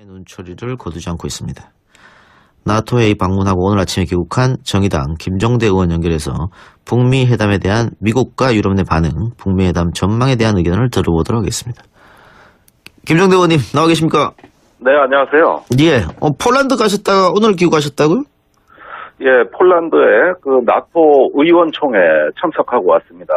눈초리를 거두지 않고 있습니다. 나토에 방문하고 오늘 아침에 귀국한 정의당 김종대 의원 연결해서 북미 회담에 대한 미국과 유럽 내 반응, 북미 회담 전망에 대한 의견을 들어보도록 하겠습니다. 김종대 의원님 나와 계십니까? 네, 안녕하세요. 예, 폴란드 가셨다가 오늘 귀국하셨다고요? 예, 폴란드에 그 나토 의원총회 참석하고 왔습니다.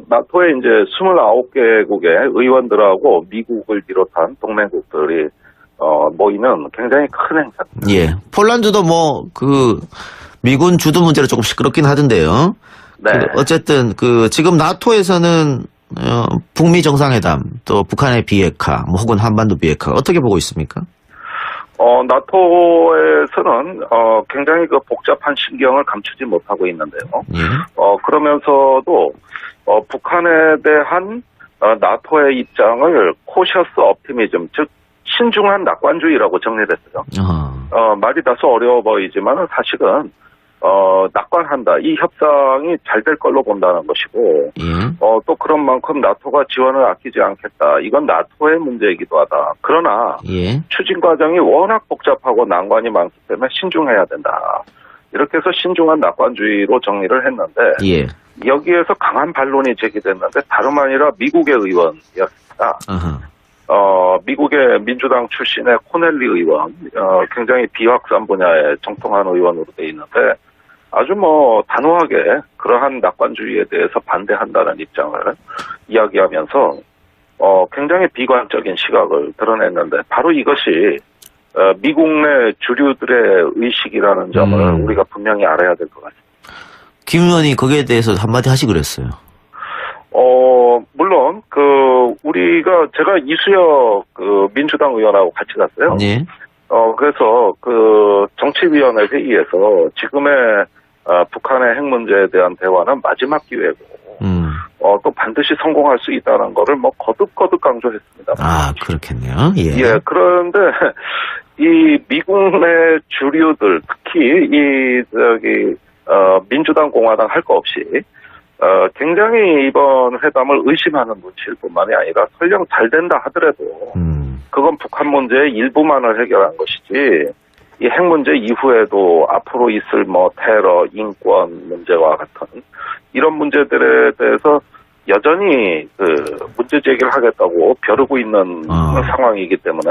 나토에 이제 29개국의 의원들하고 미국을 비롯한 동맹국들이 모이는 굉장히 큰 행사입니다. 예, 폴란드도 미군 주둔 문제로 조금 시끄럽긴 하던데요. 네. 어쨌든 지금 나토에서는 북미 정상회담 또 북한의 비핵화 혹은 한반도 비핵화 어떻게 보고 있습니까? 나토에서는 굉장히 복잡한 신경을 감추지 못하고 있는데요. 예. 그러면서도 북한에 대한 나토의 입장을 코셔스 옵티미즘, 즉 신중한 낙관주의라고 정리됐어요. 말이 다소 어려워 보이지만 사실은 낙관한다. 이 협상이 잘 될 걸로 본다는 것이고, 예. 또 그런 만큼 나토가 지원을 아끼지 않겠다. 이건 나토의 문제이기도 하다. 그러나 예. 추진 과정이 워낙 복잡하고 난관이 많기 때문에 신중해야 된다. 이렇게 해서 신중한 낙관주의로 정리를 했는데, 예. 여기에서 강한 반론이 제기됐는데 다름 아니라 미국의 의원이었습니다. 미국의 민주당 출신의 코넬리 의원, 굉장히 비확산 분야에 정통한 의원으로 돼 있는데 아주 단호하게 그러한 낙관주의에 대해서 반대한다는 입장을 이야기하면서 굉장히 비관적인 시각을 드러냈는데 바로 이것이 미국 내 주류들의 의식이라는 점을 우리가 분명히 알아야 될 것 같습니다. 김 의원이 거기에 대해서 한마디 하시 그랬어요. 물론, 제가 이수혁 민주당 의원하고 같이 갔어요. 예. 그래서 정치위원회 회의에서 지금의 북한의 핵 문제에 대한 대화는 마지막 기회고, 또 반드시 성공할 수 있다는 거를 거듭거듭 강조했습니다. 아, 그렇겠네요. 예. 예, 그런데 이 미국 내 주류들, 특히 민주당, 공화당 할 거 없이, 굉장히 이번 회담을 의심하는 눈치일 뿐만이 아니라 설령 잘 된다 하더라도 그건 북한 문제의 일부만을 해결한 것이지 이 핵 문제 이후에도 앞으로 있을 테러, 인권 문제와 같은 이런 문제들에 대해서 여전히 문제 제기를 하겠다고 벼르고 있는 상황이기 때문에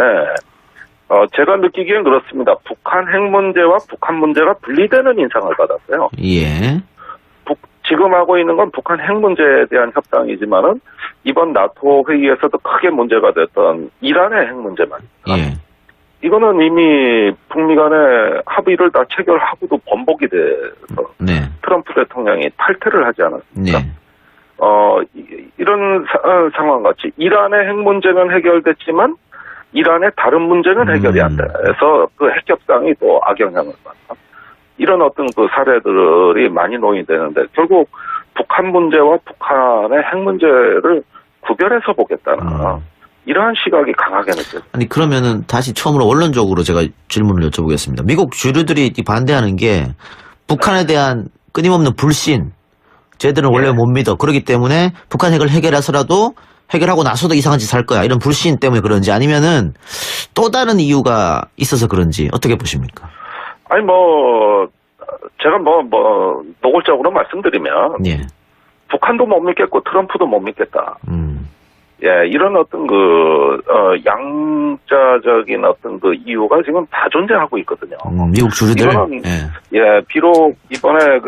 제가 느끼기엔 그렇습니다. 북한 핵 문제와 북한 문제가 분리되는 인상을 받았어요. 예. 지금 하고 있는 건 북한 핵 문제에 대한 협상이지만은 이번 나토 회의에서도 크게 문제가 됐던 이란의 핵 문제 말입니다. 예. 이거는 이미 북미 간의 합의를 다 체결하고도 번복이 돼서 네. 트럼프 대통령이 탈퇴를 하지 않았습니까? 네. 이런 상황같이 이란의 핵 문제는 해결됐지만 이란의 다른 문제는 해결이 안 돼서 핵 협상이 또 악영향을 받다. 이런 어떤 사례들이 많이 논의되는데 결국 북한 문제와 북한의 핵 문제를 구별해서 보겠다는 이러한 시각이 강하게 느껴져요. 아니 그러면은 다시 처음으로 원론적으로 제가 질문을 여쭤보겠습니다. 미국 주류들이 반대하는 게 북한에 대한 끊임없는 불신, 쟤들은 원래 못 믿어. 그렇기 때문에 북한 핵을 해결해서라도 해결하고 나서도 이상한 짓 할 거야. 이런 불신 때문에 그런지 아니면은 또 다른 이유가 있어서 그런지 어떻게 보십니까? 아니 제가 노골적으로 말씀드리면 예. 북한도 못 믿겠고 트럼프도 못 믿겠다. 예, 이런 어떤 양자적인 어떤 이유가 지금 다 존재하고 있거든요. 미국 주류들. 이거는 비록 이번에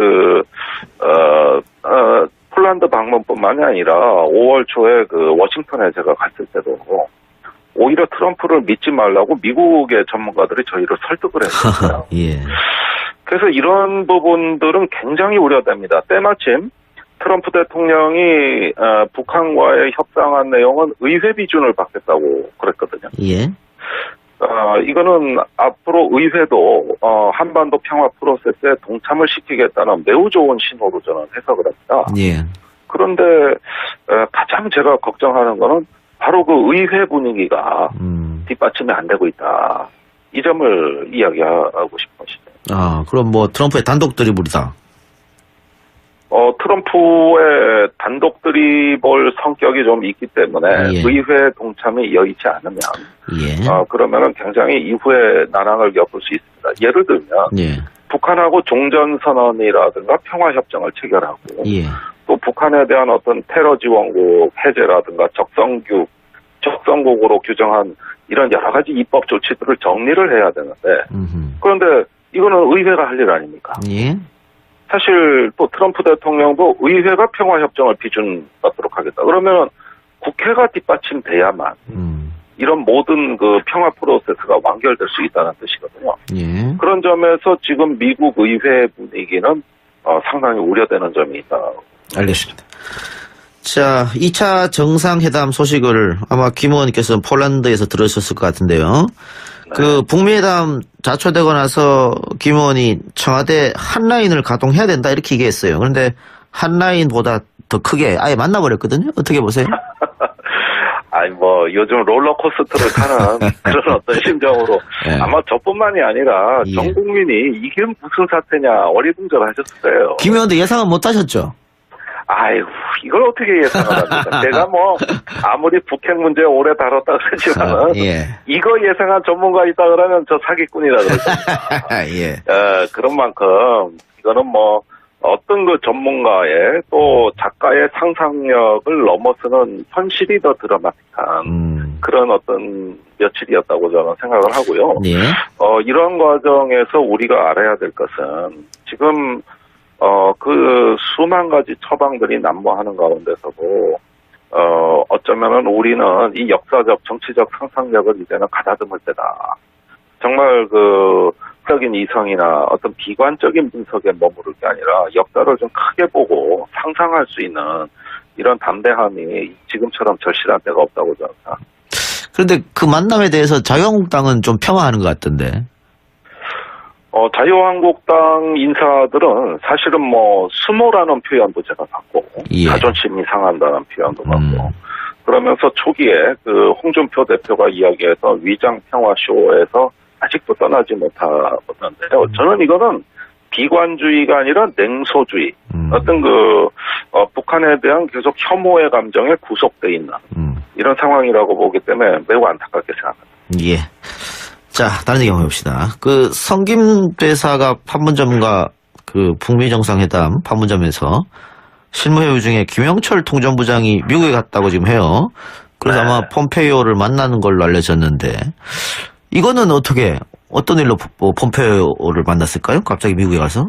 폴란드 방문뿐만이 아니라 5월 초에 워싱턴에 제가 갔을 때도 오히려 트럼프를 믿지 말라고 미국의 전문가들이 저희를 설득을 했어요. 예. 그래서 이런 부분들은 굉장히 우려됩니다. 때마침 트럼프 대통령이 북한과의 협상한 내용은 의회 비준을 받겠다고 그랬거든요. 예. 이거는 앞으로 의회도 한반도 평화 프로세스에 동참을 시키겠다는 매우 좋은 신호로 저는 해석을 합니다. 예. 그런데 가장 제가 걱정하는 거는 바로 의회 분위기가 뒷받침이 안 되고 있다. 이 점을 이야기하고 싶은 것이죠. 그럼 트럼프의 단독 드리블이다. 트럼프의 단독 들이볼 성격이 좀 있기 때문에 예. 의회 동참이 여의치 않으면 예. 그러면은 굉장히 이후에 난항을 겪을 수 있습니다. 예를 들면 예. 북한하고 종전선언이라든가 평화협정을 체결하고 예. 또 북한에 대한 어떤 테러 지원국 해제라든가 적성국으로 규정한 이런 여러 가지 입법 조치들을 정리를 해야 되는데 그런데 이거는 의회가 할 일 아닙니까? 예. 사실 또 트럼프 대통령도 의회가 평화협정을 비준받도록 하겠다. 그러면 국회가 뒷받침돼야만 이런 모든 그 평화 프로세스가 완결될 수 있다는 뜻이거든요. 예. 그런 점에서 지금 미국 의회 분위기는 상당히 우려되는 점이 있다. 알겠습니다. 자, 2차 정상회담 소식을 아마 김 의원님께서 폴란드에서 들으셨을 것 같은데요. 네. 그 북미회담 자초되고 나서 김 의원이 청와대 한라인을 가동해야 된다 이렇게 얘기했어요. 그런데 한라인보다 더 크게 아예 만나버렸거든요. 어떻게 보세요? 아니 요즘 롤러코스터를 타는 그런 어떤 심정으로 네. 아마 저뿐만이 아니라 예. 전 국민이 이게 무슨 사태냐 어리둥절하셨을 거예요. 김 의원도 예상은 못 하셨죠? 아이고 이걸 어떻게 예상을 합니까? 제가 아무리 북핵 문제 오래 다뤘다 그러지만은 예. 이거 예상한 전문가 있다 그러면 저 사기꾼이라 그러거든요. 예. 그런 만큼 이거는 어떤 그 전문가의 또 작가의 상상력을 넘어서는 현실이 더 드라마틱한 그런 어떤 며칠이었다고 저는 생각을 하고요. 예. 이런 과정에서 우리가 알아야 될 것은 지금 그 수만 가지 처방들이 난무하는 가운데서도 어쩌면은 우리는 이 역사적 정치적 상상력을 이제는 가다듬을 때다. 정말 그 적인 이성이나 어떤 비관적인 분석에 머무를 게 아니라 역사를 좀 크게 보고 상상할 수 있는 이런 담대함이 지금처럼 절실한 때가 없다고 저는 생각합니다. 그런데 그 만남에 대해서 자유한국당은 좀 폄하하는 것 같던데. 자유한국당 인사들은 사실은 수모라는 표현도 제가 받고 예. 자존심이 상한다는 표현도 받고 그러면서 초기에 그 홍준표 대표가 이야기해서 위장 평화쇼에서 아직도 떠나지 못하는데요. 저는 이거는 비관주의가 아니라 냉소주의, 어떤 북한에 대한 계속 혐오의 감정에 구속돼 있는 이런 상황이라고 보기 때문에 매우 안타깝게 생각합니다. 예. 자, 다른 얘기 한번 해봅시다. 그 성김 대사가 판문점과 그 북미 정상회담 판문점에서 실무회의 중에 김영철 통전부장이 미국에 갔다고 지금 해요. 그래서 네. 아마 폼페이오를 만나는 걸로 알려졌는데 이거는 어떤 일로 폼페이오를 만났을까요? 갑자기 미국에 가서?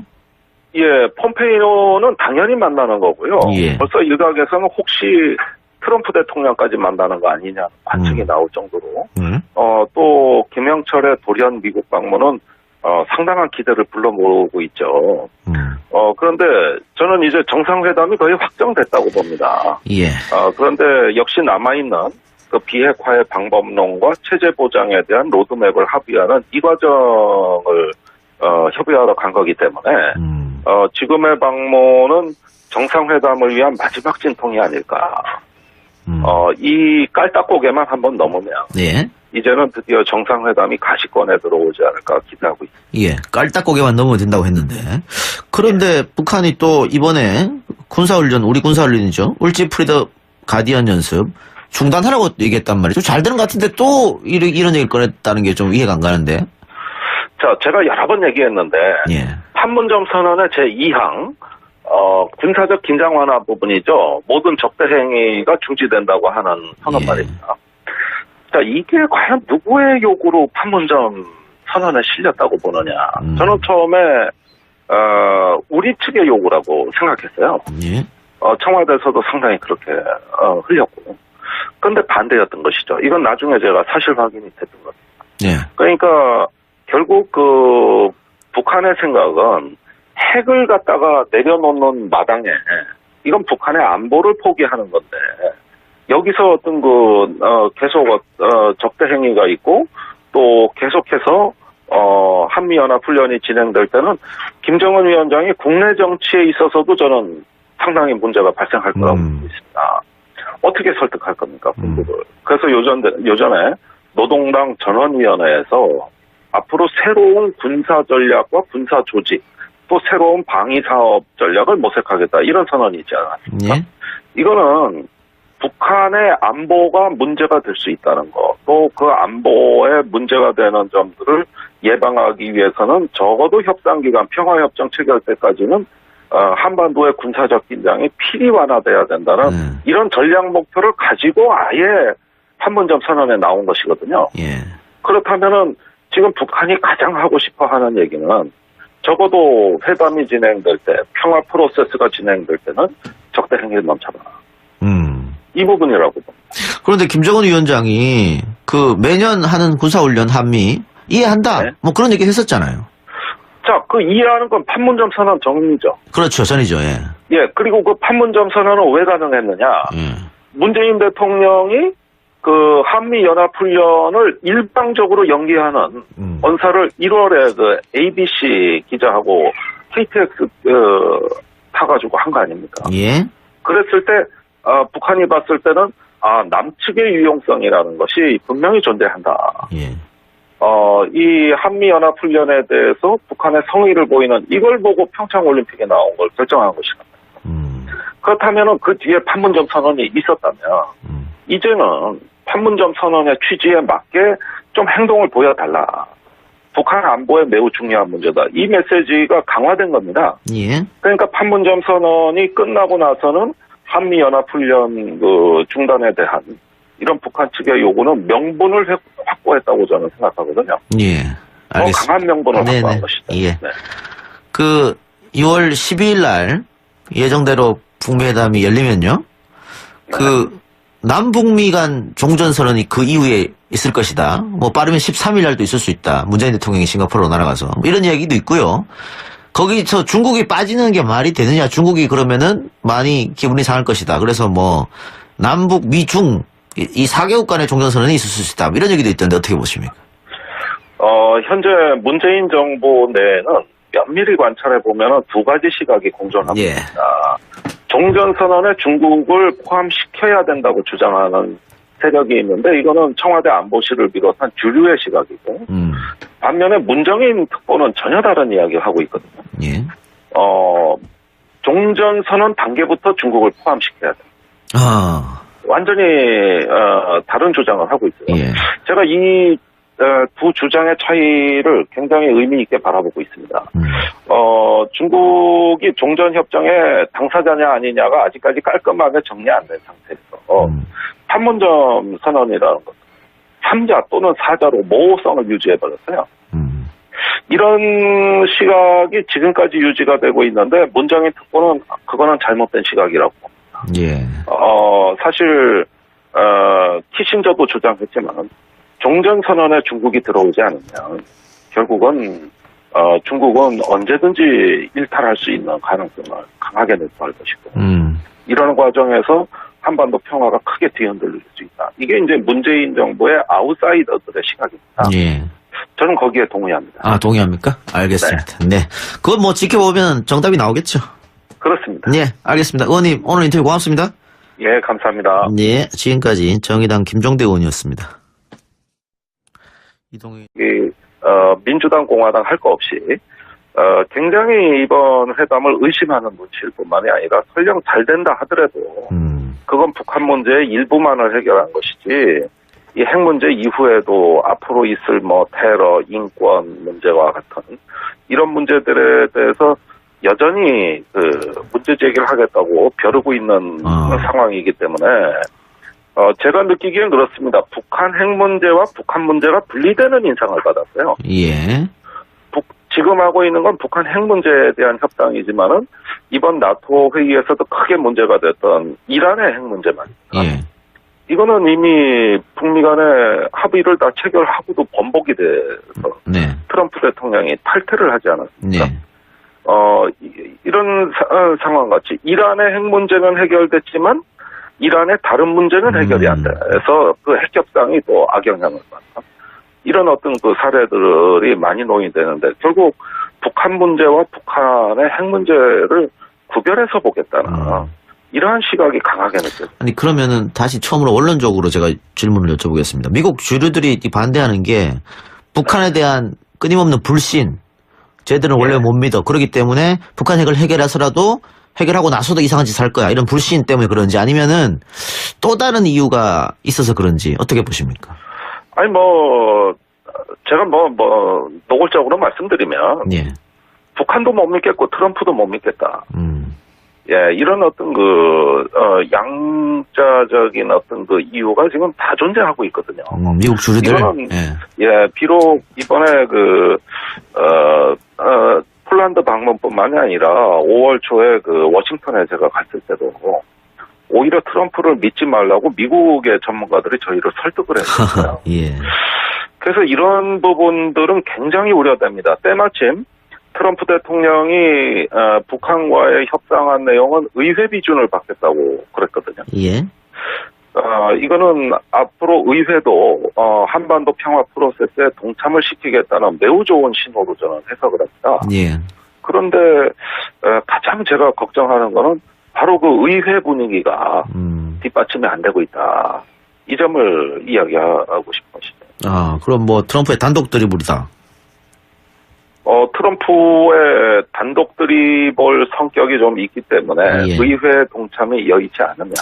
예, 폼페이오는 당연히 만나는 거고요. 예. 벌써 일각에서는 혹시 트럼프 대통령까지 만나는 거 아니냐 관측이 나올 정도로 또 김영철의 돌연 미국 방문은 상당한 기대를 불러 모으고 있죠. 그런데 저는 이제 정상회담이 거의 확정됐다고 봅니다. 예. 그런데 역시 남아있는 그 비핵화의 방법론과 체제 보장에 대한 로드맵을 합의하는 이 과정을 협의하러 간 거기 때문에 지금의 방문은 정상회담을 위한 마지막 진통이 아닐까. 이 깔딱고개만 한번 넘으면 예. 이제는 드디어 정상회담이 가시권에 들어오지 않을까 기대하고 있습니다. 예. 깔딱고개만 넘으면 된다고 했는데 그런데 북한이 또 이번에 군사훈련, 우리 군사훈련이죠. 울지 프리더 가디언 연습 중단하라고 얘기했단 말이죠. 잘 되는 것 같은데 또 이런 얘기를 꺼냈다는 게 좀 이해가 안 가는데. 자, 제가 여러 번 얘기했는데 예. 판문점 선언의 제2항 군사적 긴장 완화 부분이죠. 모든 적대 행위가 중지된다고 하는 선언 예. 말입니다. 자, 이게 과연 누구의 요구로 판문점 선언에 실렸다고 보느냐. 저는 처음에 우리 측의 요구라고 생각했어요. 예. 청와대에서도 상당히 그렇게 흘렸고. 그런데 반대였던 것이죠. 이건 나중에 제가 사실 확인이 됐던 겁니다. 예. 그러니까 결국 그 북한의 생각은 핵을 갖다가 내려놓는 마당에 이건 북한의 안보를 포기하는 건데 여기서 어떤 계속 적대 행위가 있고 또 계속해서 한미연합훈련이 진행될 때는 김정은 위원장이 국내 정치에 있어서도 저는 상당히 문제가 발생할 거라고 보고 있습니다. 어떻게 설득할 겁니까, 군부를? 그래서 요전에 노동당 전원위원회에서 앞으로 새로운 군사 전략과 군사 조직 또 새로운 방위 사업 전략을 모색하겠다 이런 선언이 있지 않았습니까? 예. 이거는 북한의 안보가 문제가 될 수 있다는 거, 또 그 안보에 문제가 되는 점들을 예방하기 위해서는 적어도 협상기간 평화협정 체결 때까지는 한반도의 군사적 긴장이 필히 완화돼야 된다는 이런 전략 목표를 가지고 아예 판문점 선언에 나온 것이거든요. 예. 그렇다면은 지금 북한이 가장 하고 싶어 하는 얘기는 적어도 회담이 진행될 때, 평화 프로세스가 진행될 때는 적대 행위를 멈춰라. 이 부분이라고 봅니다. 그런데 김정은 위원장이 그 매년 하는 군사훈련 한미 이해한다. 네. 뭐 그런 얘기 했었잖아요. 자, 그 이해하는 건 판문점 선언 정리죠. 그렇죠. 전이죠. 예. 예, 그리고 그 판문점 선언은 왜 가능했느냐. 예. 문재인 대통령이 그 한미 연합훈련을 일방적으로 연기하는 언사를 1월에 그 ABC 기자하고 KTX 타가지고 한 거 아닙니까? 예. 그랬을 때 북한이 봤을 때는 남측의 유용성이라는 것이 분명히 존재한다. 예. 이 한미연합훈련에 대해서 북한의 성의를 보이는 이걸 보고 평창올림픽에 나온 걸 결정한 것이다. 그렇다면 그 뒤에 판문점 선언이 있었다면 이제는 판문점 선언의 취지에 맞게 좀 행동을 보여달라. 북한 안보에 매우 중요한 문제다. 이 메시지가 강화된 겁니다. 예. 그러니까 판문점 선언이 끝나고 나서는 한미연합훈련 그 중단에 대한 이런 북한 측의 요구는 명분을 확보했다고 저는 생각하거든요. 예. 알겠습니다. 더 강한 명분을 네네. 확보한 것이다. 예. 네. 그 2월 12일 날 예정대로 북미회담이 열리면요. 그 남북미 간 종전선언이 그 이후에 있을 것이다. 뭐 빠르면 13일 날도 있을 수 있다. 문재인 대통령이 싱가포르로 날아가서 뭐 이런 이야기도 있고요. 거기서 중국이 빠지는 게 말이 되느냐. 중국이 그러면은 많이 기분이 상할 것이다. 그래서 뭐 남북 미중 이 4개국 간의 종전선언이 있을 수 있다. 뭐 이런 얘기도 있던데 어떻게 보십니까? 현재 문재인 정부 내에는 면밀히 관찰해 보면 두 가지 시각이 공존합니다. 예. 종전선언에 중국을 포함시켜야 된다고 주장하는 세력이 있는데 이거는 청와대 안보실을 비롯한 주류의 시각이고 반면에 문정인 특보는 전혀 다른 이야기를 하고 있거든요. 예. 종전선언 단계부터 중국을 포함시켜야 된다. 완전히 다른 주장을 하고 있어요. 예. 제가 이 두 주장의 차이를 굉장히 의미 있게 바라보고 있습니다. 중국이 종전협정의 당사자냐 아니냐가 아직까지 깔끔하게 정리 안 된 상태에서 판문점 선언이라는 것 3자 또는 4자로 모호성을 유지해버렸어요. 이런 시각이 지금까지 유지가 되고 있는데 문정인 특보는 그거는 잘못된 시각이라고 봅니다. 예. 사실 키신저도 주장했지만 종전선언에 중국이 들어오지 않으면 결국은 중국은 언제든지 일탈할 수 있는 가능성을 강하게 내포할 것이고 이런 과정에서 한반도 평화가 크게 뒤흔들릴 수 있다. 이게 이제 문재인 정부의 아웃사이더들의 시각입니다. 예. 저는 거기에 동의합니다. 동의합니까? 알겠습니다. 네. 그건 뭐 지켜보면 정답이 나오겠죠. 그렇습니다. 네, 알겠습니다. 의원님 오늘 인터뷰 고맙습니다. 예, 감사합니다. 네, 지금까지 정의당 김종대 의원이었습니다. 이동희. 민주당, 공화당 할 거 없이 굉장히 이번 회담을 의심하는 눈치일 뿐만이 아니라 설령 잘 된다 하더라도 그건 북한 문제의 일부만을 해결한 것이지 이 핵 문제 이후에도 앞으로 있을 뭐 테러, 인권 문제와 같은 이런 문제들에 대해서 여전히 그 문제 제기를 하겠다고 벼르고 있는 상황이기 때문에 제가 느끼기엔 그렇습니다. 북한 핵 문제와 북한 문제가 분리되는 인상을 받았어요. 예. 지금 하고 있는 건 북한 핵 문제에 대한 협상이지만은 이번 나토 회의에서도 크게 문제가 됐던 이란의 핵 문제 말입니다. 예. 이거는 이미 북미 간의 합의를 다 체결하고도 번복이 돼서 네. 트럼프 대통령이 탈퇴를 하지 않았습니까? 네. 이런 상황 같이 이란의 핵 문제는 해결됐지만 이란의 다른 문제는 해결이 안 돼서 그 핵 협상이 또 악영향을 받다. 이런 어떤 그 사례들이 많이 논의되는데 결국 북한 문제와 북한의 핵 문제를 구별해서 보겠다는 이러한 시각이 강하게 느껴져요. 아니 그러면은 다시 처음으로 원론적으로 제가 질문을 여쭤보겠습니다. 미국 주류들이 반대하는 게 북한에 대한 끊임없는 불신, 쟤들은 원래 못 믿어. 그렇기 때문에 북한 핵을 해결해서라도 해결하고 나서도 이상한 짓 할 거야. 이런 불신 때문에 그런지 아니면은 또 다른 이유가 있어서 그런지 어떻게 보십니까? 아니 제가 노골적으로 말씀드리면 예. 북한도 못 믿겠고 트럼프도 못 믿겠다. 예, 이런 어떤 양자적인 어떤 이유가 지금 다 존재하고 있거든요. 미국 주류들. 이거는 비록 이번에 폴란드 방문뿐만이 아니라 5월 초에 워싱턴에 제가 갔을 때도 오히려 트럼프를 믿지 말라고 미국의 전문가들이 저희를 설득을 했어요. 예. 그래서 이런 부분들은 굉장히 우려됩니다. 때마침 트럼프 대통령이 북한과의 협상한 내용은 의회 비준을 받겠다고 그랬거든요. 예. 이거는 앞으로 의회도 한반도 평화 프로세스에 동참을 시키겠다는 매우 좋은 신호로 저는 해석을 합니다. 예. 그런데 가장 제가 걱정하는 거는 바로 의회 분위기가 뒷받침이 안 되고 있다. 이 점을 이야기하고 싶으시네요. 그럼 트럼프의 단독 드리블이다. 트럼프의 단독 드리블 성격이 좀 있기 때문에 의회 동참이 여의치 않으면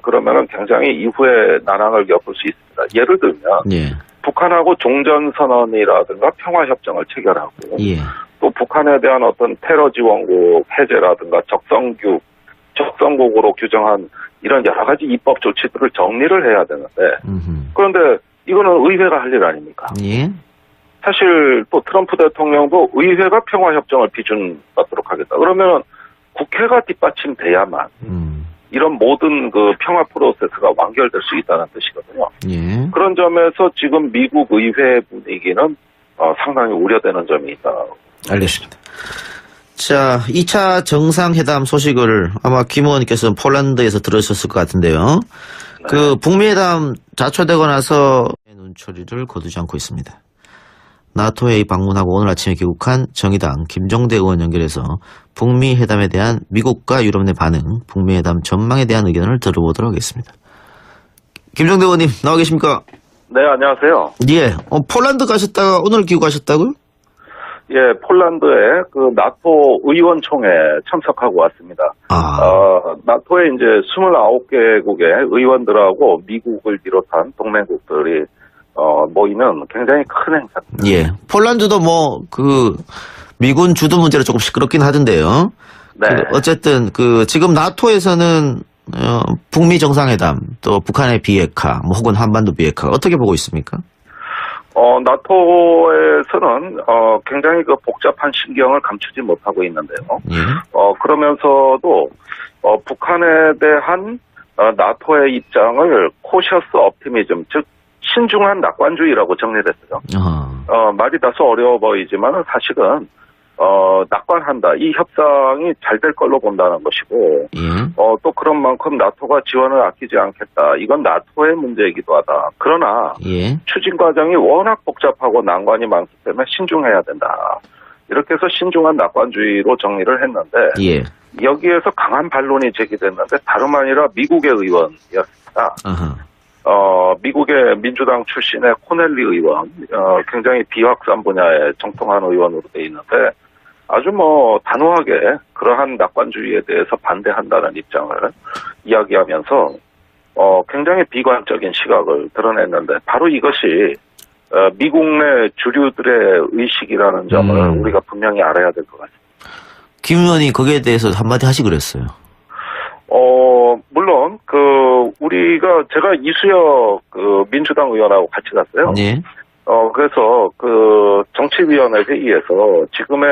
그러면은 굉장히 이후에 난항을 겪을 수 있습니다. 예를 들면 북한하고 종전선언이라든가 평화협정을 체결하고 또 북한에 대한 어떤 테러 지원국 해제라든가 적성국으로 규정한 이런 여러 가지 입법 조치들을 정리를 해야 되는데 그런데 이거는 의회가 할 일 아닙니까? 사실 또 트럼프 대통령도 의회가 평화협정을 비준받도록 하겠다. 그러면 국회가 뒷받침돼야만 이런 모든 평화 프로세스가 완결될 수 있다는 뜻이거든요. 그런 점에서 지금 미국 의회 분위기는 상당히 우려되는 점이 있다. 알겠습니다. 자, 2차 정상회담 소식을 아마 김 의원님께서 폴란드에서 들으셨을 것 같은데요. 북미회담 자초되고 나서 눈초리를 거두지 않고 있습니다. 나토 회의 방문하고 오늘 아침에 귀국한 정의당 김종대 의원 연결해서 북미 회담에 대한 미국과 유럽 내 반응, 북미 회담 전망에 대한 의견을 들어보도록 하겠습니다. 김종대 의원님 나와 계십니까? 네, 안녕하세요. 예, 폴란드 가셨다가 오늘 귀국하셨다고요? 예, 폴란드에 나토 의원총회에 참석하고 왔습니다. 나토에 이제 29개국의 의원들하고 미국을 비롯한 동맹국들이 모이는 굉장히 큰 행사입니다. 예. 폴란드도 미군 주둔 문제로 조금 시끄럽긴 하던데요. 네. 어쨌든 지금 나토에서는 북미 정상회담 또 북한의 비핵화 혹은 한반도 비핵화 어떻게 보고 있습니까? 나토에서는 굉장히 복잡한 신경을 감추지 못하고 있는데요. 그러면서도 북한에 대한 나토의 입장을 코셔스 옵티미즘, 즉 신중한 낙관주의라고 정리됐어요. 말이 다소 어려워 보이지만 사실은 낙관한다. 이 협상이 잘 될 걸로 본다는 것이고 또 그런 만큼 나토가 지원을 아끼지 않겠다. 이건 나토의 문제이기도 하다. 그러나 추진 과정이 워낙 복잡하고 난관이 많기 때문에 신중해야 된다. 이렇게 해서 신중한 낙관주의로 정리를 했는데 여기에서 강한 반론이 제기됐는데 다름 아니라 미국의 의원이었습니다. 미국의 민주당 출신의 코넬리 의원, 굉장히 비확산 분야에 정통한 의원으로 돼 있는데 아주 단호하게 그러한 낙관주의에 대해서 반대한다는 입장을 이야기하면서 굉장히 비관적인 시각을 드러냈는데 바로 이것이 미국 내 주류들의 의식이라는 점을 우리가 분명히 알아야 될 것 같습니다. 김 의원이 거기에 대해서 한마디 하시 그랬어요. 물론 제가 이수혁 민주당 의원하고 같이 갔어요. 그래서 정치위원회 회의에서 지금의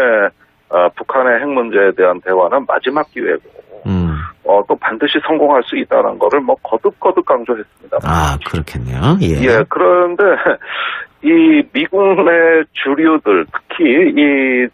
북한의 핵 문제에 대한 대화는 마지막 기회고 또 반드시 성공할 수 있다는 거를 거듭 강조했습니다. 그렇겠네요. 그런데 이 미국 내 주류들 특히